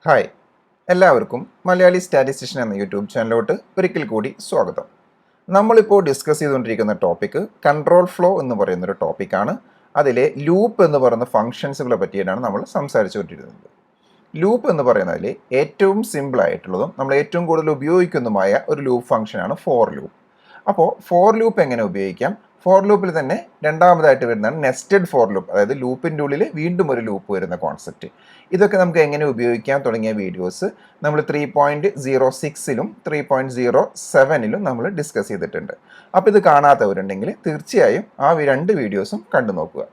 Hi, എല്ലാവർക്കും Malayali statistician എന്ന YouTube ചാനലിലോട്ട് ഒരിക്കൽ കൂടി സ്വാഗതം. നമ്മളിപ്പോൾ ഡിസ്കസ് ചെയ്തുകൊണ്ടിരിക്കുന്ന ടോപ്പിക്ക് കൺട്രോൾ ഫ്ലോ എന്ന് പറയുന്നൊരു ടോപ്പിക്കാണ്. അതിലെ ലൂപ്പ് എന്ന് പറയുന്ന ഫങ്ഷൻസുകളെ പറ്റിയിട്ടാണ് നമ്മൾ സംസാരിച്ചുകൊണ്ടിരുന്നത്. ലൂപ്പ് എന്ന് പറയുന്നതിൽ ഏറ്റവും സിമ്പിൾ ആയിട്ടുള്ളതും നമ്മൾ ഏറ്റവും കൂടുതൽ ഉപയോഗിക്കുന്നതുമായ ഒരു ലൂപ്പ് ഫംഗ്ഷനാണ് ഫോർ ലൂപ്പ്. അപ്പോൾ ഫോർ ലൂപ്പ് എങ്ങനെ ഉപയോഗിക്കാം? ഫോർ ലൂപ്പിൽ തന്നെ രണ്ടാമതായിട്ട് വരുന്നതാണ് നെസ്റ്റഡ് ഫോർ ലൂപ്പ്, അതായത് ലൂപ്പിൻ്റെ ഉള്ളിൽ വീണ്ടും ഒരു ലൂപ്പ് വരുന്ന കോൺസെപ്റ്റ്. ഇതൊക്കെ നമുക്ക് എങ്ങനെ ഉപയോഗിക്കാം തുടങ്ങിയ വീഡിയോസ് നമ്മൾ 3.06-ലും 3.07-ലും നമ്മൾ ഡിസ്കസ് ചെയ്തിട്ടുണ്ട്. അപ്പോൾ ഇത് കാണാത്തവരുണ്ടെങ്കിൽ തീർച്ചയായും ആ രണ്ട് വീഡിയോസും കണ്ടു നോക്കുക.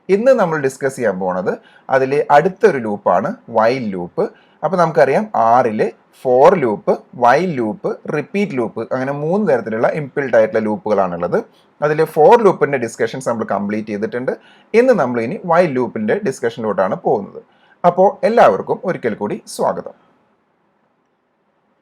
ഇന്ന് നമ്മൾ ഡിസ്കസ് ചെയ്യാൻ പോകുന്നത് അതിൽ അടുത്തൊരു ലൂപ്പാണ് വൈൽ ലൂപ്പ്. അപ്പോൾ നമുക്കറിയാം ആറിൽ for loop, while loop, repeat loop, അങ്ങനെ 3 തരത്തിലുള്ള ഇംപിൾഡ് ആയിട്ടുള്ള ലൂപ്പുകളാണുള്ളത്. അതിൽ ഫോർ ലൂപ്പിൻ്റെ ഡിസ്കഷൻസ് നമ്മൾ കംപ്ലീറ്റ് ചെയ്തിട്ടുണ്ട്. ഇന്ന് നമ്മൾ ഇനി വൈൽ ലൂപ്പിൻ്റെ ഡിസ്കഷനിലോട്ടാണ് പോകുന്നത്. അപ്പോൾ എല്ലാവർക്കും ഒരിക്കൽ കൂടി സ്വാഗതം.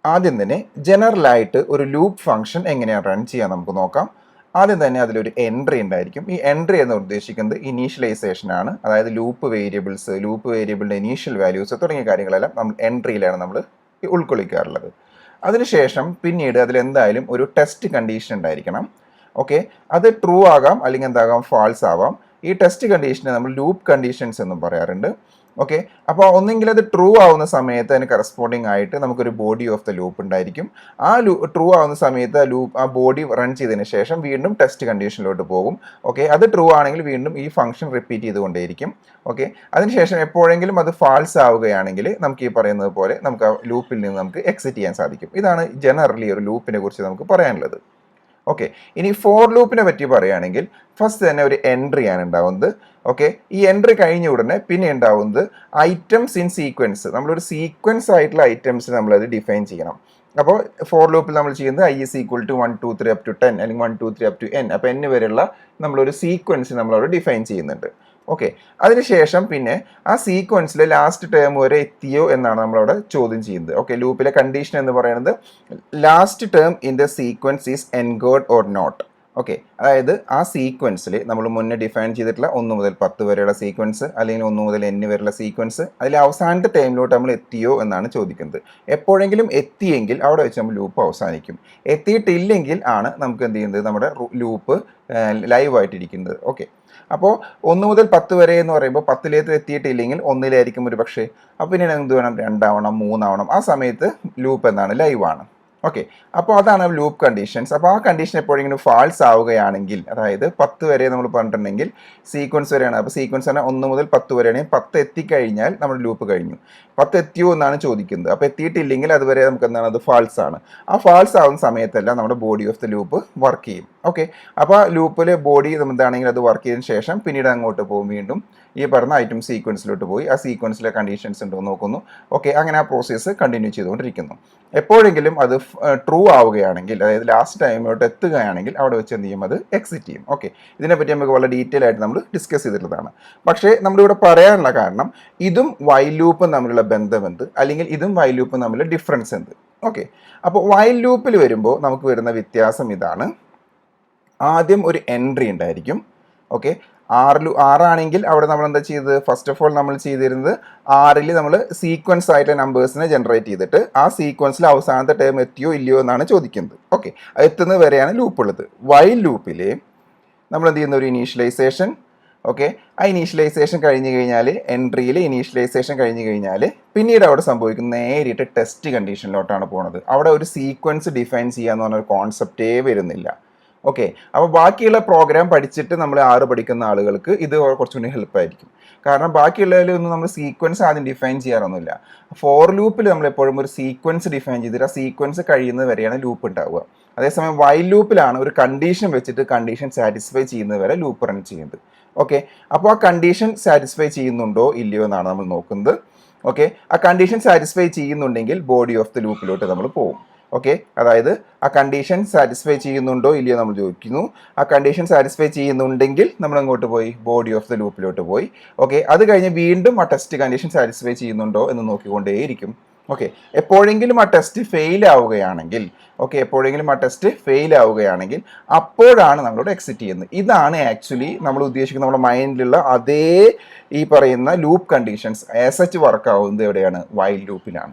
ആദ്യം തന്നെ ജനറലായിട്ട് ഒരു ലൂപ്പ് ഫംഗ്ഷൻ എങ്ങനെയാണ് റൺ ചെയ്യാൻ നമുക്ക് നോക്കാം. ആദ്യം തന്നെ അതിലൊരു എൻട്രി ഉണ്ടായിരിക്കും. ഈ എൻട്രി എന്ന് ഉദ്ദേശിക്കുന്നത് ഇനീഷ്യലൈസേഷൻ ആണ്. അതായത് ലൂപ്പ് വേരിയബിളിൻ്റെ ഇനീഷ്യൽ വാല്യൂസ് തുടങ്ങിയ കാര്യങ്ങളെല്ലാം നമ്മൾ എൻട്രിയിലാണ് നമ്മൾ ഉൾക്കൊള്ളിക്കാറുള്ളത്. അതിനുശേഷം പിന്നീട് അതിലെന്തായാലും ഒരു ടെസ്റ്റ് കണ്ടീഷൻ ഉണ്ടായിരിക്കണം. ഓക്കെ, അത് ട്രൂ ആകാം അല്ലെങ്കിൽ എന്താകാം, ഫാൾസ് ആവാം. ഈ ടെസ്റ്റ് കണ്ടീഷനെ നമ്മൾ ലൂപ്പ് കണ്ടീഷൻസ് എന്നും പറയാറുണ്ട്. ഓക്കെ, അപ്പോൾ ഒന്നെങ്കിൽ അത് ട്രൂ ആവുന്ന സമയത്ത് അതിന് കറസ്പോണ്ടിങ് ആയിട്ട് നമുക്കൊരു ബോഡി ഓഫ് ദ ലൂപ്പ് ഉണ്ടായിരിക്കും. ആ ട്രൂ ആവുന്ന സമയത്ത് ആ ബോഡി റൺ ചെയ്തതിന് ശേഷം വീണ്ടും ടെസ്റ്റ് കണ്ടീഷനിലോട്ട് പോകും. ഓക്കെ, അത് ട്രൂ ആണെങ്കിൽ വീണ്ടും ഈ ഫംഗ്ഷൻ റിപ്പീറ്റ് ചെയ്തുകൊണ്ടേയിരിക്കും. ഓക്കെ, അതിനുശേഷം എപ്പോഴെങ്കിലും അത് ഫാൾസ് ആവുകയാണെങ്കിൽ നമുക്ക് ഈ പറയുന്നത് പോലെ നമുക്ക് ആ ലൂപ്പിൽ നിന്ന് നമുക്ക് എക്സിറ്റ് ചെയ്യാൻ സാധിക്കും. ഇതാണ് ജനറലി ഒരു ലൂപ്പിനെ കുറിച്ച് നമുക്ക് പറയാനുള്ളത്. ഓക്കെ, ഇനി ഫോർ ലൂപ്പിനെ പറ്റി പറയുകയാണെങ്കിൽ ഫസ്റ്റ് തന്നെ ഒരു എൻട്രി ആണ് ഉണ്ടാവുന്നത്. ഓക്കെ, ഈ എൻട്രി കഴിഞ്ഞ ഉടനെ പിന്നെ ഉണ്ടാവുന്നത് ഐറ്റംസ് ഇൻ സീക്വൻസ്. നമ്മളൊരു സീക്വൻസ് ആയിട്ടുള്ള ഐറ്റംസ് നമ്മളത് ഡിഫൈൻ ചെയ്യണം. അപ്പോൾ ഫോർ ലൂപ്പിൽ നമ്മൾ ചെയ്യുന്നത് i is equal to 1 2 3 up to 10 അല്ലെങ്കിൽ 1 2 3 up to n. അപ്പോൾ n വരെയുള്ള നമ്മളൊരു സീക്വൻസ് നമ്മളവിടെ ഡിഫൈൻ ചെയ്യുന്നുണ്ട്. ഓക്കെ, അതിനുശേഷം പിന്നെ ആ സീക്വൻസിലെ ലാസ്റ്റ് ടേം വരെ എത്തിയോ എന്നാണ് നമ്മളവിടെ ചോദ്യം ചെയ്യുന്നത്. ഓക്കെ, ലൂപ്പിലെ കണ്ടീഷൻ എന്ന് പറയുന്നത് last term in the sequence is encode or not. Okay, അതായത് ആ സീക്വൻസിൽ നമ്മൾ മുന്നേ ഡിഫൈൻ ചെയ്തിട്ടുള്ള 1 മുതൽ 10 വരെയുള്ള സീക്വൻസ് അല്ലെങ്കിൽ 1 മുതൽ n വരെയുള്ള സീക്വൻസ് അതിൽ അവസാനത്തെ ടൈമിലോട്ട് നമ്മൾ എത്തിയോ എന്നാണ് ചോദിക്കുന്നത്. എപ്പോഴെങ്കിലും എത്തിയെങ്കിൽ അവിടെ വെച്ച് നമ്മൾ ലൂപ്പ് അവസാനിക്കും. എത്തിയിട്ടില്ലെങ്കിൽ ആണ് നമുക്ക് എന്ത് ചെയ്യുന്നത്, നമ്മുടെ ലൂപ്പ് ലൈവായിട്ടിരിക്കുന്നത്. ഓക്കെ, അപ്പോൾ 1 മുതൽ 10 വരെ എന്ന് പറയുമ്പോൾ 10ലേക്ക് എത്തിയിട്ടില്ലെങ്കിൽ 1-ലായിരിക്കും ഒരു പക്ഷേ. അപ്പോൾ പിന്നെ എന്ത് വേണം, 2 ആവണം, 3 ആവണം. ആ സമയത്ത് ലൂപ്പ് എന്താണ്, ലൈവാണ്. ഓക്കെ, അപ്പോൾ അതാണ് ലൂപ്പ് കണ്ടീഷൻസ്. അപ്പോൾ ആ കണ്ടീഷൻ എപ്പോഴെങ്കിലും ഫാൾസ് ആവുകയാണെങ്കിൽ, അതായത് 10 വരെ നമ്മൾ പറഞ്ഞിട്ടുണ്ടെങ്കിൽ സീക്വൻസ് വരെയാണ്. അപ്പോൾ സീക്വൻസ് പറഞ്ഞാൽ 1 മുതൽ 10 വരെയാണെങ്കിൽ 10 എത്തിക്കഴിഞ്ഞാൽ നമ്മുടെ ലൂപ്പ് കഴിഞ്ഞു. 10 എത്തിയോ എന്നാണ് ചോദിക്കുന്നത്. അപ്പോൾ എത്തിയിട്ടില്ലെങ്കിൽ അതുവരെ നമുക്ക് എന്താണ്, അത് ഫാൾസ് ആണ്. ആ ഫാൾസ് ആവുന്ന സമയത്തെല്ലാം നമ്മുടെ body of the loop work ചെയ്യും. ഓക്കെ, അപ്പോൾ ലൂപ്പിലെ ബോഡി എന്താണെങ്കിൽ അത് വർക്ക് ചെയ്തതിന് ശേഷം പിന്നീട് അങ്ങോട്ട് പോകും, വീണ്ടും ഈ പറഞ്ഞ ഐറ്റം സീക്വൻസിലോട്ട് പോയി ആ സീക്വൻസിലെ കണ്ടീഷൻസ് ഉണ്ടോ നോക്കുന്നു. ഓക്കെ, അങ്ങനെ ആ പ്രോസസ്സ് കണ്ടിന്യൂ ചെയ്തുകൊണ്ടിരിക്കുന്നു. എപ്പോഴെങ്കിലും അത് ട്രൂ ആവുകയാണെങ്കിൽ, അതായത് ലാസ്റ്റ് ടൈമിലോട്ട് എത്തുകയാണെങ്കിൽ അവിടെ വെച്ച് എന്ത് ചെയ്യും, അത് എക്സിറ്റ് ചെയ്യും. ഓക്കെ, ഇതിനെപ്പറ്റി നമുക്ക് വളരെ ഡീറ്റെയിൽ ആയിട്ട് നമ്മൾ ഡിസ്കസ് ചെയ്തിട്ടുള്ളതാണ്. പക്ഷേ നമ്മളിവിടെ പറയാനുള്ള കാരണം ഇതും വൈൽ ലൂപ്പും തമ്മിലുള്ള ബന്ധം എന്ത്, അല്ലെങ്കിൽ ഇതും വൈൽ ലൂപ്പും തമ്മിലുള്ള ഡിഫറൻസ് എന്ത്. ഓക്കെ, അപ്പോൾ വൈൽ ലൂപ്പിൽ വരുമ്പോൾ നമുക്ക് വരുന്ന വ്യത്യാസം ഇതാണ്. ആദ്യം ഒരു എൻട്രി ഉണ്ടായിരിക്കും. ഓക്കെ, ആറാണെങ്കിൽ അവിടെ നമ്മൾ എന്താ ചെയ്തത്, ഫസ്റ്റ് ഓഫ് ഓൾ നമ്മൾ ചെയ്തിരുന്നത് ആറിൽ നമ്മൾ സീക്വൻസ് ആയിട്ടുള്ള നമ്പേഴ്സിനെ ജനറേറ്റ് ചെയ്തിട്ട് ആ സീക്വൻസിൽ അവസാനത്തെ ടേം എത്തിയോ ഇല്ലയോ എന്നാണ് ചോദിക്കുന്നത്. ഓക്കെ, എത്തുന്നത് വരെയാണ് ലൂപ്പ് ഉള്ളത്. വൈൽ ലൂപ്പിൽ നമ്മൾ എന്ത് ചെയ്യുന്ന ഒരു ഇനീഷ്യലൈസേഷൻ. ഓക്കെ, ആ ഇനീഷ്യലൈസേഷൻ കഴിഞ്ഞ് കഴിഞ്ഞാൽ, എൻട്രിയിൽ ഇനീഷ്യലൈസേഷൻ കഴിഞ്ഞ് കഴിഞ്ഞാൽ പിന്നീട് അവിടെ സംഭവിക്കുന്ന നേരിട്ട് ടെസ്റ്റ് കണ്ടീഷനിലോട്ടാണ് പോകുന്നത്. അവിടെ ഒരു സീക്വൻസ് ഡിഫൈൻ ചെയ്യാന്ന് പറഞ്ഞൊരു കോൺസെപ്റ്റേ വരുന്നില്ല. ഓക്കെ, അപ്പോൾ ബാക്കിയുള്ള പ്രോഗ്രാം പഠിച്ചിട്ട് നമ്മൾ 6 പഠിക്കുന്ന ആളുകൾക്ക് ഇത് കുറച്ചുകൂടി ഹെൽപ്പായിരിക്കും. കാരണം ബാക്കിയുള്ളതിലൊന്നും നമ്മൾ സീക്വൻസ് ആദ്യം ഡിഫൈൻ ചെയ്യാറൊന്നുമില്ല. ഫോർ ലൂപ്പിൽ നമ്മൾ എപ്പോഴും ഒരു സീക്വൻസ് ഡിഫൈൻ ചെയ്തിട്ട് ആ സീക്വൻസ് കഴിയുന്നത് വരെയാണ് ലൂപ്പ് ഉണ്ടാവുക. അതേസമയം വൈൽ ലൂപ്പിലാണ് ഒരു കണ്ടീഷൻ വെച്ചിട്ട് കണ്ടീഷൻ സാറ്റിസ്ഫൈ ചെയ്യുന്നത് വരെ ലൂപ്പ് റൺ ചെയ്യുന്നത്. ഓക്കെ, അപ്പോൾ ആ കണ്ടീഷൻ സാറ്റിസ്ഫൈ ചെയ്യുന്നുണ്ടോ ഇല്ലയോ എന്നാണ് നമ്മൾ നോക്കുന്നത്. ഓക്കെ, ആ കണ്ടീഷൻ സാറ്റിസ്ഫൈ ചെയ്യുന്നുണ്ടെങ്കിൽ ബോഡി ഓഫ് ദ ലൂപ്പിലോട്ട് നമ്മൾ പോകും. ഓക്കെ, അതായത് ആ കണ്ടീഷൻ സാറ്റിസ്ഫൈ ചെയ്യുന്നുണ്ടോ ഇല്ലയോ നമ്മൾ ചോദിക്കുന്നു. ആ കണ്ടീഷൻ സാറ്റിസ്ഫൈ ചെയ്യുന്നുണ്ടെങ്കിൽ നമ്മൾ അങ്ങോട്ട് പോയി ബോഡി ഓഫ് ദ ലൂപ്പിലോട്ട് പോയി. ഓക്കെ, അത് കഴിഞ്ഞ് വീണ്ടും ആ ടെസ്റ്റ് കണ്ടീഷൻ സാറ്റിസ്ഫൈ ചെയ്യുന്നുണ്ടോ എന്ന് നോക്കിക്കൊണ്ടേയിരിക്കും. ഓക്കെ, എപ്പോഴെങ്കിലും ആ ടെസ്റ്റ് ഫെയിൽ ആവുകയാണെങ്കിൽ എപ്പോഴെങ്കിലും ആ ടെസ്റ്റ് ഫെയിൽ ആവുകയാണെങ്കിൽ അപ്പോഴാണ് നമ്മളോട് എക്സിറ്റ് ചെയ്യുന്നത്. ഇതാണ് ആക്ച്വലി നമ്മൾ ഉദ്ദേശിക്കുന്ന നമ്മുടെ മൈൻഡിലുള്ള അതേ ഈ പറയുന്ന loop conditions as such work ആവുന്നത് എവിടെയാണ്? വൈൽ ലൂപ്പിലാണ്.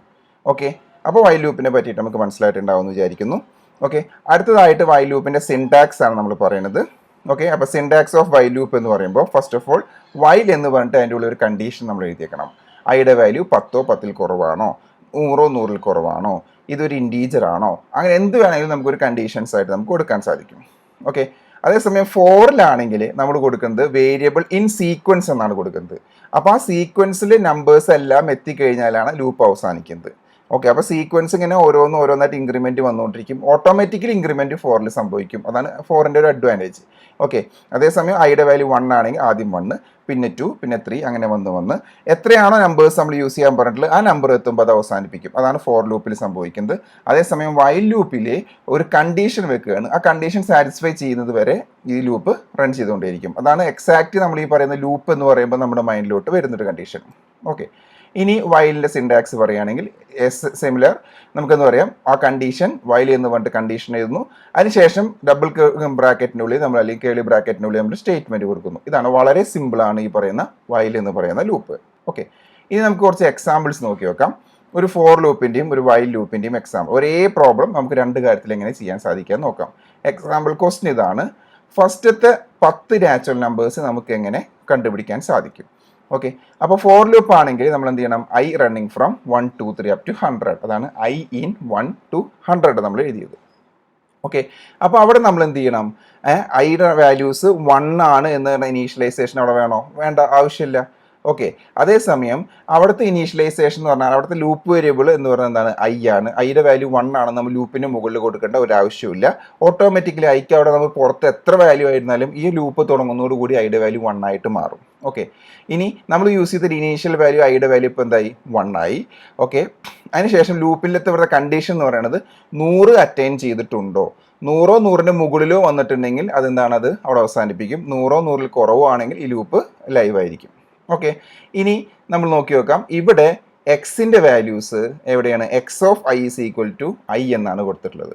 ഓക്കെ, അപ്പോൾ വൈൽ ലൂപ്പിനെ പറ്റിയിട്ട് നമുക്ക് മനസ്സിലായിട്ടുണ്ടാവും എന്ന് വിചാരിക്കുന്നു. ഓക്കെ, അടുത്തതായിട്ട് വൈൽ ലൂപ്പിൻ്റെ സിൻടാക്സ് ആണ് നമ്മൾ പറയുന്നത്. ഓക്കെ, അപ്പോൾ സിൻടാക്സ് ഓഫ് വൈൽ ലൂപ്പ് എന്ന് പറയുമ്പോൾ ഫസ്റ്റ് ഓഫ് ഓൾ വൈൽ എന്ന് പറഞ്ഞിട്ട് അതിൻ്റെ ഉള്ളിൽ ഒരു കണ്ടീഷൻ നമ്മൾ എഴുതിയേക്കണം. ഐയുടെ വാല്യൂ 10 10 കുറവാണോ, 100 100 കുറവാണോ, ഇതൊരു ഇൻറ്റീജർ ആണോ, അങ്ങനെ എന്ത് വേണമെങ്കിലും നമുക്കൊരു കണ്ടീഷൻസ് ആയിട്ട് നമുക്ക് കൊടുക്കാൻ സാധിക്കും. ഓക്കെ, അതേസമയം ഫോറിലാണെങ്കിൽ നമ്മൾ കൊടുക്കുന്നത് വേരിയബിൾ ഇൻ സീക്വൻസ് എന്നാണ് കൊടുക്കുന്നത്. അപ്പോൾ ആ സീക്വൻസിൽ നമ്പേഴ്സ് എല്ലാം എത്തിക്കഴിഞ്ഞാലാണ് ലൂപ്പ് അവസാനിക്കുന്നത്. ഓക്കെ, അപ്പോൾ സീക്വൻസ് ഇങ്ങനെ ഓരോന്നായിട്ട് ഇൻക്രിമെൻറ്റ് വന്നുകൊണ്ടിരിക്കും. ഓട്ടോമാറ്റിക്കലി ഇൻക്രിമെൻറ്റ് ഫോറിൽ സംഭവിക്കും. അതാണ് ഫോറിൻ്റെ ഒരു അഡ്വാൻറ്റേജ്. ഓക്കെ, അതേസമയം ഐയുടെ വാല്യൂ 1 ആണെങ്കിൽ ആദ്യം 1, പിന്നെ 2, പിന്നെ 3 അങ്ങനെ വന്ന് എത്രയാണോ നമ്പേഴ്സ് നമ്മൾ യൂസ് ചെയ്യാൻ പറഞ്ഞിട്ടുള്ളത് ആ നമ്പർ എത്തുമ്പോൾ അത് അവസാനിപ്പിക്കും. അതാണ് ഫോർ ലൂപ്പിൽ സംഭവിക്കുന്നത്. അതേസമയം വൈൽ ലൂപ്പിൽ ഒരു കണ്ടീഷൻ വെക്കുകയാണ്. ആ കണ്ടീഷൻ സാറ്റിസ്ഫൈ ചെയ്യുന്നത് വരെ ഈ ലൂപ്പ് റൺ ചെയ്തുകൊണ്ടേയിരിക്കും. അതാണ് എക്സാക്റ്റ് നമ്മൾ ഈ പറയുന്ന ലൂപ്പ് എന്ന് പറയുമ്പോൾ നമ്മുടെ മൈൻഡിലോട്ട് വരുന്നൊരു കണ്ടീഷൻ. ഓക്കെ, ഇനി വൈലിൻ്റെ സിൻടാക്സ് പറയുകയാണെങ്കിൽ സിമിലർ നമുക്കെന്ന് പറയാം. ആ കണ്ടീഷൻ വൈൽ എന്ന് പറഞ്ഞിട്ട് കണ്ടീഷൻ എഴുതുന്നു. അതിനുശേഷം ഡബിൾ ബ്രാക്കറ്റിനുള്ളിൽ നമ്മൾ അല്ലെങ്കിൽ കേളി ബ്രാക്കറ്റിനുള്ളിൽ നമ്മൾ സ്റ്റേറ്റ്മെൻറ്റ് കൊടുക്കുന്നു. ഇതാണ് വളരെ സിമ്പിളാണ് ഈ പറയുന്ന വൈൽ എന്ന് പറയുന്ന ലൂപ്പ്. ഓക്കെ, ഇനി നമുക്ക് കുറച്ച് എക്സാമ്പിൾസ് നോക്കി വെക്കാം. ഒരു ഫോർ ലൂപ്പിൻ്റെയും ഒരു വൈൽ ലൂപ്പിൻ്റെയും എക്സാമ്പിൾ. ഒരേ പ്രോബ്ലം നമുക്ക് രണ്ട് കാര്യത്തിൽ എങ്ങനെ ചെയ്യാൻ സാധിക്കാൻ നോക്കാം. എക്സാമ്പിൾ ക്വസ്റ്റ്യൻ ഇതാണ്. ഫസ്റ്റത്തെ 10 നാച്ചുറൽ നമ്പേഴ്സ് നമുക്ക് എങ്ങനെ കണ്ടുപിടിക്കാൻ സാധിക്കും? ഓക്കെ, അപ്പോൾ ഫോർ ലൂപ്പ് ആണെങ്കിൽ നമ്മൾ എന്ത് ചെയ്യണം? I running from 1 2 3 up to 100. അതാണ് ഐ ഇൻ 1 to 100 നമ്മൾ എഴുതിയത്. ഓക്കെ, അപ്പോൾ അവിടെ നമ്മൾ എന്ത് ചെയ്യണം? ഐയുടെ വാല്യൂസ് 1 ആണ് എന്ന് പറഞ്ഞ ഇനീഷ്യലൈസേഷൻ അവിടെ വേണോ? വേണ്ട, ആവശ്യമില്ല. ഓക്കെ, അതേസമയം അവിടുത്തെ ഇനീഷ്യലൈസേഷൻ എന്ന് പറഞ്ഞാൽ അവിടുത്തെ ലൂപ്പ് വേരിയബിൾ എന്ന് പറഞ്ഞാൽ എന്താണ്? ഐ ആണ്. ഐയുടെ വാല്യൂ 1 ആണ്. നമ്മൾ ലൂപ്പിന് മുകളിൽ കൊടുക്കേണ്ട ഒരു ആവശ്യമില്ല. ഓട്ടോമാറ്റിക്കലി ഐക്ക് അവിടെ നമ്മൾ പുറത്ത് എത്ര വാല്യൂ ആയിരുന്നാലും ഈ ലൂപ്പ് തുടങ്ങുന്നതോടുകൂടി ഐയുടെ വാല്യൂ 1 ആയിട്ട് മാറും. ഓക്കെ, ഇനി നമ്മൾ യൂസ് ചെയ്തൊരു ഇനീഷ്യൽ വാല്യൂ ഐയുടെ വാല്യൂ ഇപ്പോൾ എന്തായി? 1 ആയി. ഓക്കെ, അതിനുശേഷം ലൂപ്പിലത്തെ ഇവരുടെ കണ്ടീഷൻ എന്ന് പറയുന്നത് 100 അറ്റൈൻ ചെയ്തിട്ടുണ്ടോ, 100 100ന്റെ മുകളിലോ വന്നിട്ടുണ്ടെങ്കിൽ അതെന്താണ്? അത് അവിടെ അവസാനിപ്പിക്കും. 100 100ൽ കുറവോ ആണെങ്കിൽ ഈ ലൂപ്പ് ലൈവ് ആയിരിക്കും. ഓക്കെ, ഇനി നമ്മൾ നോക്കി നോക്കാം. ഇവിടെ എക്സിൻ്റെ വാല്യൂസ് എവിടെയാണ്? X of I is equal to I എന്നാണ് കൊടുത്തിട്ടുള്ളത്.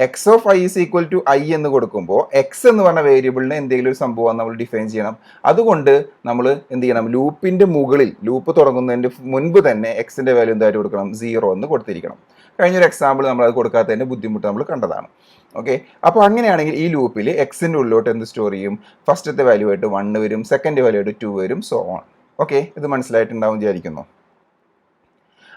X of I is equal to I എന്ന് കൊടുക്കുമ്പോൾ എക്സ് എന്ന് പറഞ്ഞ വേരിയബിളിന് എന്തെങ്കിലും ഒരു സംഭവം നമ്മൾ ഡിഫൈൻ ചെയ്യണം. അതുകൊണ്ട് നമ്മൾ എന്ത് ചെയ്യണം? ലൂപ്പിൻ്റെ മുകളിൽ, ലൂപ്പ് തുടങ്ങുന്നതിൻ്റെ മുൻപ് തന്നെ എക്സിൻ്റെ വാല്യൂ എന്തായിട്ട് കൊടുക്കണം? 0 എന്ന് കൊടുത്തിരിക്കണം. കഴിഞ്ഞൊരു എക്സാമ്പിൾ നമ്മൾ അത് കൊടുക്കാത്തതിൻ്റെ ബുദ്ധിമുട്ട് നമ്മൾ കണ്ടതാണ്. ഓക്കെ, അപ്പോൾ അങ്ങനെയാണെങ്കിൽ ഈ ലൂപ്പിൽ എക്സിൻ്റെ ഉള്ളിലോട്ട് എന്ത് സ്റ്റോർ ചെയ്യും? ഫസ്റ്റത്തെ വാല്യൂ ആയിട്ട് 1 വരും, സെക്കൻഡ് വാല്യൂ ആയിട്ട് 2 വരും, സോ ഓൺ. ഓക്കെ, ഇത് മനസ്സിലായിട്ടുണ്ടാവും വിചാരിക്കുന്നു.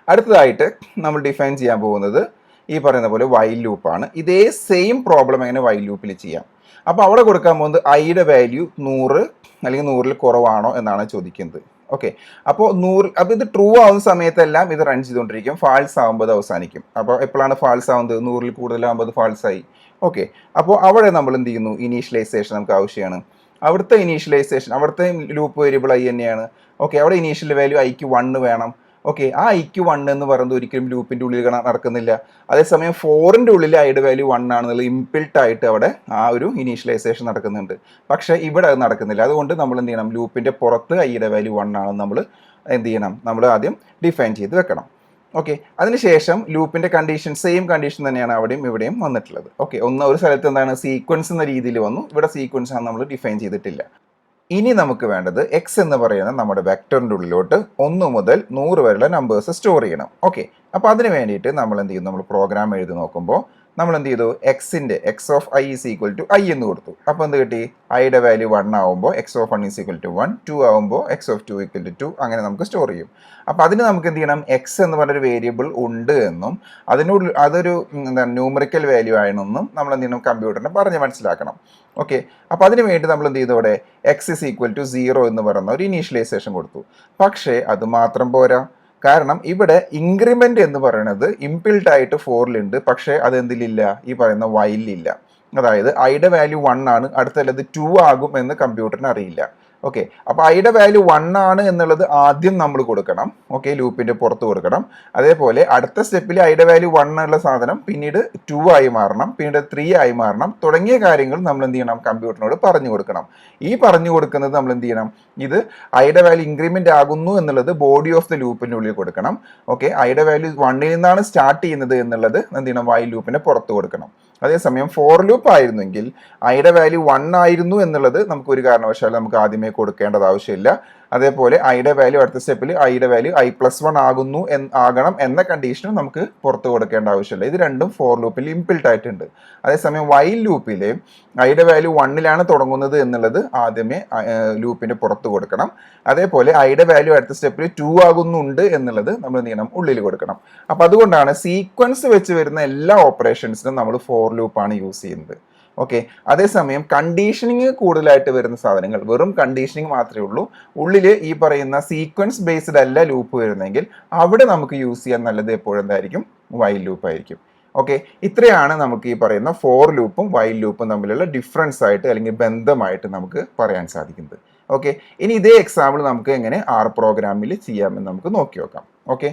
അടുത്തതായിട്ട് നമ്മൾ ഡിഫൈൻ ചെയ്യാൻ പോകുന്നത് ഈ പറയുന്ന പോലെ വൈൽ ലൂപ്പാണ്. ഇതേ സെയിം പ്രോബ്ലം എങ്ങനെ വൈൽ ലൂപ്പിൽ ചെയ്യാം? അപ്പോൾ അവിടെ കൊടുക്കാൻ പോകുന്നത് ഐയുടെ വാല്യൂ 100 അല്ലെങ്കിൽ 100ൽ കുറവാണോ എന്നാണ് ചോദിക്കുന്നത്. ഓക്കെ, അപ്പോൾ 100, അപ്പോൾ ഇത് ട്രൂ ആവുന്ന സമയത്തെല്ലാം ഇത് റൺ ചെയ്തുകൊണ്ടിരിക്കും. ഫാൾസ് ആകുമ്പോൾ അത് അവസാനിക്കും. അപ്പോൾ എപ്പോഴാണ് ഫാൾസ് ആവുന്നത്? 100ൽ കൂടുതലാകുമ്പോൾ അത് ഫാൾസ് ആയി. ഓക്കെ, അപ്പോൾ അവിടെ നമ്മൾ എന്ത് ചെയ്യുന്നു? ഇനീഷ്യലൈസേഷൻ നമുക്ക് ആവശ്യമാണ്. അവിടുത്തെ ഇനീഷ്യലൈസേഷൻ, അവിടുത്തെ ലൂപ്പ് വേരിയബിൾ ഐ തന്നെയാണ്. ഓക്കെ, അവിടെ ഇനീഷ്യൽ വാല്യൂ ഐക്ക് 1 വേണം. ഓക്കെ, ആ ഐക്ക് 1 എന്ന് പറയുന്നത് ഒരിക്കലും ലൂപ്പിൻ്റെ ഉള്ളിൽ നടക്കുന്നില്ല. അതേസമയം 4ൻ്റെ ഉള്ളിൽ ഐയുടെ വാല്യൂ 1 ആണെന്നുള്ള ഇംപിൾട്ട് ആയിട്ട് അവിടെ ആ ഒരു ഇനീഷ്യലൈസേഷൻ നടക്കുന്നുണ്ട്. പക്ഷേ ഇവിടെ അത് നടക്കുന്നില്ല. അതുകൊണ്ട് നമ്മൾ എന്ത് ചെയ്യണം? ലൂപ്പിൻ്റെ പുറത്ത് ഐയുടെ വാല്യൂ 1 ആണെന്ന് നമ്മൾ എന്ത് ചെയ്യണം? നമ്മൾ ആദ്യം ഡിഫൈൻ ചെയ്ത് വെക്കണം. ഓക്കെ, അതിനുശേഷം ലൂപ്പിൻ്റെ കണ്ടീഷൻ സെയിം കണ്ടീഷൻ തന്നെയാണ് അവിടെയും ഇവിടെയും വന്നിട്ടുള്ളത്. ഓക്കെ, ഒരു സ്ഥലത്ത് എന്താണ്? സീക്വൻസ് എന്ന രീതിയിൽ വന്നു. ഇവിടെ സീക്വൻസ് ആണ് നമ്മൾ ഡിഫൈൻ ചെയ്തിട്ടില്ല. ഇനി നമുക്ക് വേണ്ടത് എക്സ് എന്ന് പറയുന്ന നമ്മുടെ വെക്ടറിൻ്റെ ഉള്ളിലോട്ട് 1 മുതൽ 100 വരെയുള്ള നമ്പേഴ്സ് സ്റ്റോർ ചെയ്യണം. ഓക്കെ, അപ്പോൾ അതിന് വേണ്ടിയിട്ട് നമ്മൾ എന്ത് ചെയ്യും? നമ്മൾ പ്രോഗ്രാം എഴുതി നോക്കുമ്പോൾ നമ്മൾ എന്ത് ചെയ്തു? X of I is equal to I എന്ന് കൊടുത്തു. അപ്പോൾ എന്ത് കിട്ടി? ഐയുടെ വാല്യൂ 1 ആവുമ്പോൾ X of 1 is equal to 1, 2 ആവുമ്പോൾ എക്സ് ഓഫ് 2 ഈക്വൽ ടു 2, അങ്ങനെ നമുക്ക് സ്റ്റോർ ചെയ്യും. അപ്പോൾ അതിന് നമുക്ക് എന്ത് ചെയ്യണം? എക്സ് എന്ന് പറഞ്ഞൊരു വേരിയബിൾ ഉണ്ട് എന്നും അതിനുള്ളിൽ അതൊരു എന്താണ് ന്യൂമറിക്കൽ വാല്യൂ ആണെന്നും നമ്മൾ എന്ത് ചെയ്യണം? കമ്പ്യൂട്ടറിനെ പറഞ്ഞ് മനസ്സിലാക്കണം. ഓക്കെ, അപ്പോൾ അതിന് വേണ്ടി നമ്മൾ എന്ത് ചെയ്തു? ഇവിടെ എക്സ് ഈസ് ഈക്വൽ ടു 0 എന്ന് പറയുന്ന ഒരു ഇനീഷ്യലൈസേഷൻ കൊടുത്തു. പക്ഷേ അത് മാത്രം പോരാ. കാരണം ഇവിടെ ഇൻക്രിമെൻ്റ് എന്ന് പറയുന്നത് ഇംപിൾട്ട് ആയിട്ട് 4ലുണ്ട്. പക്ഷേ അതെന്തിലില്ല? ഈ പറയുന്ന വൈലില്ല. അതായത് ഐയുടെ വാല്യൂ 1 ആണ്, അടുത്തല്ലത് 2 ആകും എന്ന് കമ്പ്യൂട്ടറിന് അറിയില്ല. ഓക്കെ, അപ്പോൾ ഐയുടെ വാല്യൂ 1 ആണ് എന്നുള്ളത് ആദ്യം നമ്മൾ കൊടുക്കണം. ഓക്കെ, ലൂപ്പിന്റെ പുറത്ത് കൊടുക്കണം. അതേപോലെ അടുത്ത സ്റ്റെപ്പിൽ ഐയുടെ വാല്യൂ 1 ഉള്ള സാധനം പിന്നീട് 2 ആയി മാറണം, പിന്നീട് 3 ആയി മാറണം, തുടങ്ങിയ കാര്യങ്ങൾ നമ്മൾ എന്ത് ചെയ്യണം, കമ്പ്യൂട്ടറിനോട് പറഞ്ഞു കൊടുക്കണം. ഈ പറഞ്ഞു കൊടുക്കുന്നത് നമ്മൾ എന്ത് ചെയ്യണം, ഇത് ഐയുടെ വാല്യൂ ഇൻക്രിമെന്റ് ആകുന്നു എന്നുള്ളത് ബോഡി ഓഫ് ദ ലൂപ്പിന്റെ ഉള്ളിൽ കൊടുക്കണം. ഓക്കെ, ഐയുടെ വാല്യൂ 1ൽ നിന്നാണ് സ്റ്റാർട്ട് ചെയ്യുന്നത് എന്നുള്ളത് എന്ത് ചെയ്യണം, വൈൽ ലൂപ്പിന്റെ പുറത്ത് കൊടുക്കണം. അതേസമയം ഫോർ ലൂപ്പ് ആയിരുന്നെങ്കിൽ ഐയുടെ വാല്യൂ 1 ആയിരുന്നു എന്നുള്ളത് നമുക്ക് ഒരു കാരണവശാലും നമുക്ക് ആദ്യമേ കൊടുക്കേണ്ടത് ആവശ്യമില്ല. അതേപോലെ ഐയുടെ വാല്യൂ അടുത്ത സ്റ്റെപ്പിൽ ഐയുടെ വാല്യൂ i+1 ആകുന്നു ആകണം എന്ന കണ്ടീഷനും നമുക്ക് പുറത്ത് കൊടുക്കേണ്ട ആവശ്യമില്ല. ഇത് രണ്ടും ഫോർ ലൂപ്പിൽ ഇംപിൾട്ട് ആയിട്ടുണ്ട്. അതേസമയം വൈൽ ലൂപ്പിൽ ഐയുടെ വാല്യൂ 1ലാണ് തുടങ്ങുന്നത് എന്നുള്ളത് ആദ്യമേ ലൂപ്പിന്റെ പുറത്ത് കൊടുക്കണം. അതേപോലെ ഐയുടെ വാല്യൂ അടുത്ത സ്റ്റെപ്പിൽ 2 ആകുന്നുണ്ട് എന്നുള്ളത് നമ്മൾ എന്ത് ചെയ്യണം, ഉള്ളിൽ കൊടുക്കണം. അപ്പൊ അതുകൊണ്ടാണ് സീക്വൻസ് വെച്ച് വരുന്ന എല്ലാ ഓപ്പറേഷൻസിനും നമ്മൾ ഫോർ ലൂപ്പാണ് യൂസ് ചെയ്യുന്നത്. ഓക്കെ, അതേസമയം കണ്ടീഷനിങ് കൂടുതലായിട്ട് വരുന്ന സാധനങ്ങൾ വെറും കണ്ടീഷനിങ് മാത്രമേ ഉള്ളൂ, ഉള്ളിൽ ഈ പറയുന്ന സീക്വൻസ് ബേസ്ഡ് അല്ല ലൂപ്പ് വരുന്നെങ്കിൽ അവിടെ നമുക്ക് യൂസ് ചെയ്യാൻ നല്ലത് എപ്പോഴും എന്തായിരിക്കും, വൈൽ ലൂപ്പ് ആയിരിക്കും. ഓക്കെ, ഇത്രയാണ് നമുക്ക് ഈ പറയുന്ന ഫോർ ലൂപ്പും വൈൽ ലൂപ്പും തമ്മിലുള്ള ഡിഫറൻസ് ആയിട്ട് അല്ലെങ്കിൽ ബന്ധമായിട്ട് നമുക്ക് പറയാൻ സാധിക്കുന്നത്. ഓക്കെ, ഇനി ഇതേ എക്സാമ്പിൾ നമുക്ക് എങ്ങനെ ആർ പ്രോഗ്രാമിൽ ചെയ്യാമെന്ന് നമുക്ക് നോക്കി നോക്കാം. ഓക്കെ,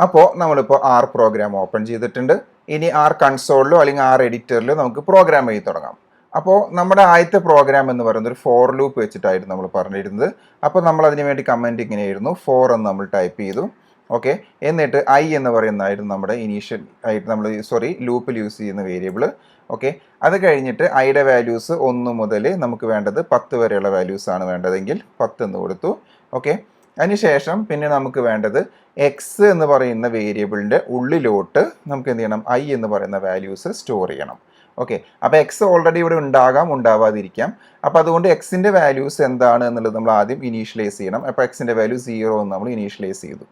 അപ്പോൾ നമ്മളിപ്പോൾ ആർ പ്രോഗ്രാം ഓപ്പൺ ചെയ്തിട്ടുണ്ട്. ഇനി ആർ കൺസോളിലോ അല്ലെങ്കിൽ ആർ എഡിറ്ററിലോ നമുക്ക് പ്രോഗ്രാം എഴുതി തുടങ്ങാം. അപ്പോൾ നമ്മുടെ ആദ്യത്തെ പ്രോഗ്രാം എന്ന് പറയുന്നത് ഒരു ഫോർ ലൂപ്പ് വെച്ചിട്ടായിരുന്നു നമ്മൾ പറഞ്ഞിരുന്നത്. അപ്പോൾ നമ്മൾ അതിന് വേണ്ടി കമൻറ്റ് ഇങ്ങനെയായിരുന്നു, ഫോർ എന്ന് നമ്മൾ ടൈപ്പ് ചെയ്തു. ഓക്കെ, എന്നിട്ട് ഐ എന്ന് പറയുന്നതായിരുന്നു നമ്മുടെ ഇനീഷ്യൽ ആയിട്ട് നമ്മൾ ലൂപ്പിൽ യൂസ് ചെയ്യുന്ന വേരിയബിൾ. ഓക്കെ, അത് കഴിഞ്ഞിട്ട് ഐയുടെ വാല്യൂസ് 1 മുതൽ നമുക്ക് വേണ്ടത് 10 വരെയുള്ള വാല്യൂസ് ആണ് വേണ്ടതെങ്കിൽ 10 എന്ന് കൊടുത്തു. ഓക്കെ, അതിനുശേഷം പിന്നെ നമുക്ക് വേണ്ടത് എക്സ് എന്ന് പറയുന്ന വേരിയബിളിൻ്റെ ഉള്ളിലോട്ട് നമുക്ക് എന്ത് ചെയ്യണം, ഐ എന്ന് പറയുന്ന വാല്യൂസ് സ്റ്റോർ ചെയ്യണം. ഓക്കെ, അപ്പോൾ എക്സ് ഓൾറെഡി ഇവിടെ ഉണ്ടാകാം, ഉണ്ടാവാതിരിക്കാം. അപ്പോൾ അതുകൊണ്ട് എക്സിൻ്റെ വാല്യൂസ് എന്താണ് എന്നുള്ളത് നമ്മൾ ആദ്യം ഇനീഷ്യലൈസ് ചെയ്യണം. അപ്പോൾ എക്സിൻ്റെ വാല്യൂ 0 എന്ന് നമ്മൾ ഇനീഷ്യലൈസ് ചെയ്തു.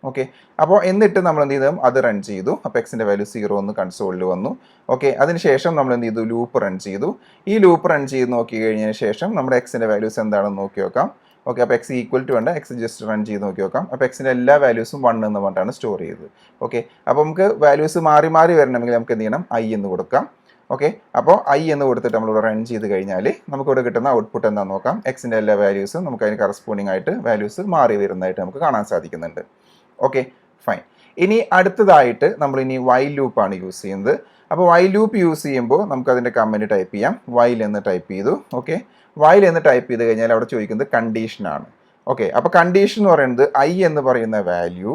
ഓക്കെ, അപ്പോൾ എന്നിട്ട് നമ്മൾ എന്ത് ചെയ്തു, അത് റൺ ചെയ്തു. അപ്പോൾ എക്സിൻ്റെ വാല്യൂ 0 എന്ന് കൺസോളിൽ വന്നു. ഓക്കെ, അതിനുശേഷം നമ്മൾ എന്ത് ചെയ്തു, ലൂപ്പ് റൺ ചെയ്തു. ഈ ലൂപ്പ് റൺ ചെയ്ത് നോക്കി കഴിഞ്ഞതിന് ശേഷം നമ്മുടെ എക്സിൻ്റെ വാല്യൂസ് എന്താണെന്ന് നോക്കി നോക്കാം. ഓക്കെ, അപ്പോൾ എക്സ് ഈക്വൽ ടു വേണ്ട, എക്സ് ജസ്റ്റ് റൺ ചെയ്ത് നോക്കി നോക്കാം. അപ്പോൾ എക്സിൻ്റെ എല്ലാ വാല്യൂസും 1 എന്ന് പറഞ്ഞിട്ടാണ് സ്റ്റോർ ചെയ്തത്. ഓക്കെ, അപ്പോൾ നമുക്ക് വാല്യൂസ് മാറി മാറി വരണമെങ്കിൽ നമുക്ക് എന്ത് ചെയ്യണം, ഐ എന്ന് കൊടുക്കാം. ഓക്കെ, അപ്പോൾ ഐ എന്ന് കൊടുത്തിട്ട് നമ്മളിവിടെ റൺ ചെയ്ത് കഴിഞ്ഞാൽ നമുക്കിവിടെ കിട്ടുന്ന ഔട്ട്പുട്ട് എന്താണെന്ന് നോക്കാം. എക്സിൻ്റെ എല്ലാ വാല്യൂസും നമുക്ക് അതിന് കറസ്പോണ്ടിങ് ആയിട്ട് വാല്യൂസ് മാറി വരുന്നതായിട്ട് നമുക്ക് കാണാൻ സാധിക്കുന്നുണ്ട്. Okay, fine. ഇനി അടുത്തതായിട്ട് നമ്മൾ ഇനി വൈൽ ലൂപ്പാണ് യൂസ് ചെയ്യുന്നത്. അപ്പോൾ വൈൽ ലൂപ്പ് യൂസ് ചെയ്യുമ്പോൾ നമുക്ക് അതിൻ്റെ കമൻറ്റ് ടൈപ്പ് ചെയ്യാം. വൈൽ എന്ന് ടൈപ്പ് ചെയ്തു. ഓക്കെ, വൈൽ എന്ന് ടൈപ്പ് ചെയ്ത് കഴിഞ്ഞാൽ അവിടെ ചോദിക്കുന്നത് കണ്ടീഷനാണ്. ഓക്കെ, അപ്പോൾ കണ്ടീഷൻ എന്ന് പറയുന്നത് ഐ എന്ന് പറയുന്ന വാല്യൂ,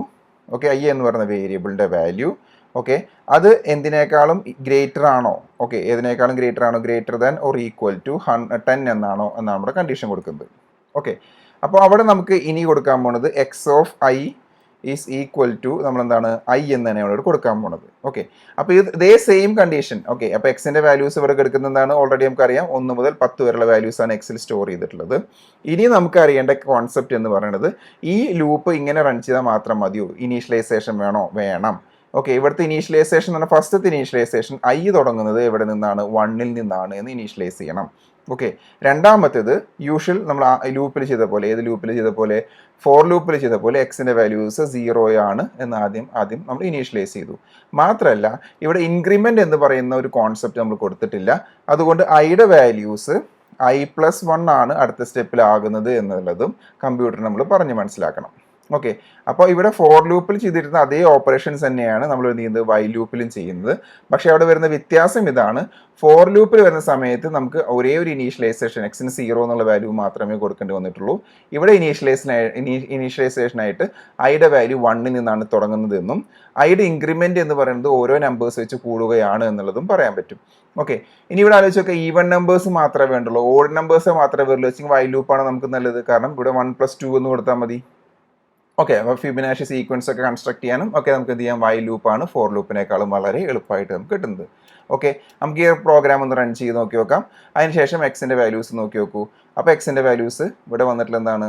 ഓക്കെ, ഐ എന്ന് പറയുന്ന വേരിയബിളിൻ്റെ വാല്യൂ, ഓക്കെ, അത് എന്തിനേക്കാളും ഗ്രേറ്റർ ആണോ, ഓക്കെ, ഏതിനേക്കാളും ഗ്രേറ്റർ ആണോ, greater than or equal to 10 എന്നാണോ എന്നാണ് നമ്മുടെ കണ്ടീഷൻ കൊടുക്കുന്നത്. ഓക്കെ, അപ്പോൾ അവിടെ നമുക്ക് ഇനി കൊടുക്കാൻ പോണത് X of I is equal to നമ്മളെന്താണ്, ഐ എന്ന് തന്നെയാണ് ഇവിടെ കൊടുക്കാൻ പോണത്. ഓക്കെ, അപ്പോൾ ഇതേ സെയിം കണ്ടീഷൻ. ഓക്കെ, അപ്പോൾ എക്സിൻ്റെ വാല്യൂസ് ഇവിടെ എടുക്കുന്നത് എന്താണ്, ഓൾറെഡി നമുക്കറിയാം 1 മുതൽ 10 വരെയുള്ള വാല്യൂസാണ് എക്സിൽ സ്റ്റോർ ചെയ്തിട്ടുള്ളത്. ഇനി നമുക്ക് അറിയേണ്ട കോൺസെപ്റ്റ് എന്ന് പറയുന്നത് ഈ ലൂപ്പ് ഇങ്ങനെ റൺ ചെയ്താൽ മാത്രം മതിയോ, ഇനീഷ്യലൈസേഷൻ വേണോ, വേണം. ഓക്കെ, ഇവിടുത്തെ ഇനീഷ്യലൈസേഷൻ എന്ന് പറഞ്ഞാൽ ഫസ്റ്റത്തെ ഇനീഷ്യലൈസേഷൻ ഐ തുടങ്ങുന്നത് എവിടെ നിന്നാണ്, 1ൽ നിന്നാണ് എന്ന് ഇനീഷ്യലൈസ് ചെയ്യണം. ഓക്കെ, രണ്ടാമത്തേത് യൂഷ്വൽ നമ്മൾ ലൂപ്പിൽ ചെയ്ത പോലെ, ഏത് ലൂപ്പിൽ ചെയ്ത പോലെ, ഫോർ ലൂപ്പിൽ ചെയ്ത പോലെ എക്സിൻ്റെ വാല്യൂസ് 0 ആണ് എന്ന് ആദ്യം നമ്മൾ ഇനീഷ്യലൈസ് ചെയ്തു. മാത്രമല്ല ഇവിടെ ഇൻക്രിമെൻ്റ് എന്ന് പറയുന്ന ഒരു കോൺസെപ്റ്റ് നമ്മൾ കൊടുത്തിട്ടില്ല. അതുകൊണ്ട് ഐയുടെ വാല്യൂസ് i+1 ആണ് അടുത്ത സ്റ്റെപ്പിൽ ആകുന്നത് എന്നുള്ളതും കമ്പ്യൂട്ടർ നമ്മൾ പറഞ്ഞ് മനസ്സിലാക്കണം. ഓക്കെ, അപ്പോൾ ഇവിടെ ഫോർ ലൂപ്പിൽ ചെയ്തിരുന്ന അതേ ഓപ്പറേഷൻസ് തന്നെയാണ് നമ്മൾ എന്ത് ചെയ്യുന്നത്, വൈൽ ലൂപ്പിലും ചെയ്യുന്നത്. പക്ഷേ അവിടെ വരുന്ന വ്യത്യാസം ഇതാണ്, ഫോർ ലൂപ്പിൽ വരുന്ന സമയത്ത് നമുക്ക് ഒരേ ഒരു ഇനീഷ്യലൈസേഷൻ എക്സിന് 0 എന്നുള്ള വാല്യൂ മാത്രമേ കൊടുക്കേണ്ടി വന്നിട്ടുള്ളൂ. ഇവിടെ ഇനീഷ്യലൈസേഷനായിട്ട് ഐയുടെ വാല്യൂ 1ൽ നിന്നാണ് തുടങ്ങുന്നത് എന്നും ഐയുടെ ഇൻക്രിമെൻ്റ് എന്ന് പറയുന്നത് ഓരോ നമ്പേഴ്സ് വെച്ച് കൂടുകയാണ് എന്നുള്ളതും പറയാൻ പറ്റും. ഓക്കെ, ഇനി ഇവിടെ ആലോചിച്ചൊക്കെ ഈവൻ നമ്പേഴ്സ് മാത്രമേ വേണ്ടുള്ളൂ, ഓഡ് നമ്പേഴ്സ് മാത്രമേ വരുള്ളൂ വെച്ചെങ്കിൽ വൈൽ ലൂപ്പാണ് നമുക്ക് നല്ലത്. കാരണം ഇവിടെ 1+2 എന്ന് കൊടുത്താൽ മതി. ഓക്കെ, അപ്പോൾ ഫിബൊനാച്ചി സീക്വൻസ് ഒക്കെ കൺസ്ട്രക്ട് ചെയ്യാനും ഒക്കെ നമുക്ക് എന്ത് ചെയ്യാം, വൈൽ ലൂപ്പാണ് ഫോർ ലൂപ്പിനേക്കാളും വളരെ എളുപ്പമായിട്ട് നമുക്ക് കിട്ടുന്നത്. ഓക്കെ, നമുക്ക് ഈ പ്രോഗ്രാം ഒന്ന് റൺ ചെയ്ത് നോക്കി നോക്കാം. അതിനുശേഷം എക്സിൻ്റെ വാല്യൂസ് നോക്കി നോക്കൂ. അപ്പോൾ എക്സിൻ്റെ വാല്യൂസ് ഇവിടെ വന്നിട്ടുള്ള എന്താണ്,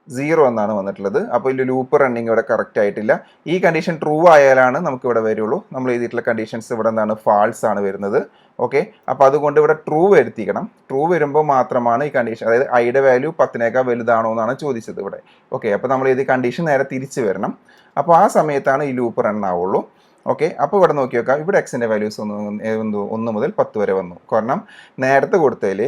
0 എന്നാണ് വന്നിട്ടുള്ളത്. അപ്പോൾ ഇതിൽ ലൂപ്പ് റണ്ണിങ് ഇവിടെ കറക്റ്റ് ആയിട്ടില്ല. ഈ കണ്ടീഷൻ ട്രൂ ആയാലാണ് നമുക്ക് ഇവിടെ വരുള്ളൂ. നമ്മൾ എഴുതിയിട്ടുള്ള കണ്ടീഷൻസ് ഇവിടെ എന്താണ്, ഫാൾസ് ആണ് വരുന്നത്. ഓക്കെ, അപ്പോൾ അതുകൊണ്ട് ഇവിടെ ട്രൂ വരുത്തിക്കണം. ട്രൂ വരുമ്പോൾ മാത്രമാണ് ഈ കണ്ടീഷൻ, അതായത് ഐയുടെ വാല്യൂ 10നേക്കാൾ വലുതാണോ എന്നാണ് ചോദിച്ചത് ഇവിടെ. ഓക്കെ, അപ്പോൾ നമ്മൾ ഇത് കണ്ടീഷൻ നേരെ തിരിച്ച് വരണം. അപ്പോൾ ആ സമയത്താണ് ഈ ലൂപ്പ് റൺ ആവുള്ളൂ. ഓക്കെ, അപ്പോൾ ഇവിടെ നോക്കി നോക്കാം. ഇവിടെ എക്സിൻ്റെ വാല്യൂസ് ഒന്ന് മുതൽ 10 വരെ വന്നു. കാരണം നേരത്തെ കൊടുത്തതിൽ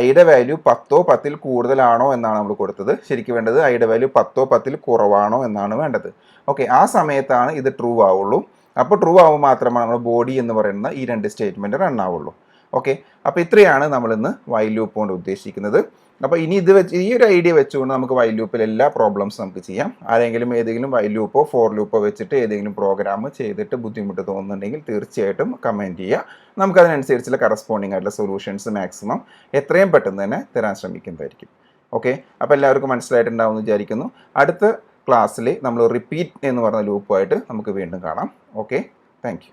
ഐയുടെ വാല്യൂ 10ഓ 10ൽ കൂടുതലാണോ എന്നാണ് നമ്മൾ കൊടുത്തത്. ശരിക്കും വേണ്ടത് ഐയുടെ വാല്യൂ 10ഓ 10ൽ കുറവാണോ എന്നാണ് വേണ്ടത്. ഓക്കെ, ആ സമയത്താണ് ഇത് ട്രൂ ആവുള്ളൂ. അപ്പോൾ ട്രൂ ആവുമ്പോൾ മാത്രമാണ് നമ്മൾ ബോഡി എന്ന് പറയുന്ന ഈ 2 സ്റ്റേറ്റ്മെൻറ്റ് റൺ ആവുള്ളൂ. ഓക്കെ, അപ്പോൾ ഇത്രയാണ് നമ്മളിന്ന് വൈൽ ലൂപ്പ് കൊണ്ട് ഉദ്ദേശിക്കുന്നത്. അപ്പോൾ ഇനി ഇത് വെച്ച് ഈ ഒരു ഐഡിയ വെച്ചുകൊണ്ട് നമുക്ക് വൈൽ ലൂപ്പിൽ എല്ലാ പ്രോബ്ലംസ് നമുക്ക് ചെയ്യാം. ആരെങ്കിലും ഏതെങ്കിലും വൈൽ ലൂപ്പോ ഫോർ ലൂപ്പോ വെച്ചിട്ട് ഏതെങ്കിലും പ്രോഗ്രാം ചെയ്തിട്ട് ബുദ്ധിമുട്ട് തോന്നുന്നുണ്ടെങ്കിൽ തീർച്ചയായിട്ടും കമൻറ്റ് ചെയ്യുക. നമുക്കതിനനുസരിച്ചുള്ള കറസ്പോണ്ടിങ് ആയിട്ടുള്ള സൊല്യൂഷൻസ് മാക്സിമം എത്രയും പെട്ടെന്ന് തന്നെ തരാൻ ശ്രമിക്കുന്നതായിരിക്കും. ഓക്കെ, അപ്പോൾ എല്ലാവർക്കും മനസ്സിലായിട്ടുണ്ടാവും എന്ന് വിചാരിക്കുന്നു. അടുത്ത ക്ലാസ്സിൽ നമ്മൾ റിപ്പീറ്റ് എന്ന് പറഞ്ഞ ലൂപ്പുമായിട്ട് നമുക്ക് വീണ്ടും കാണാം. Okay, thank you.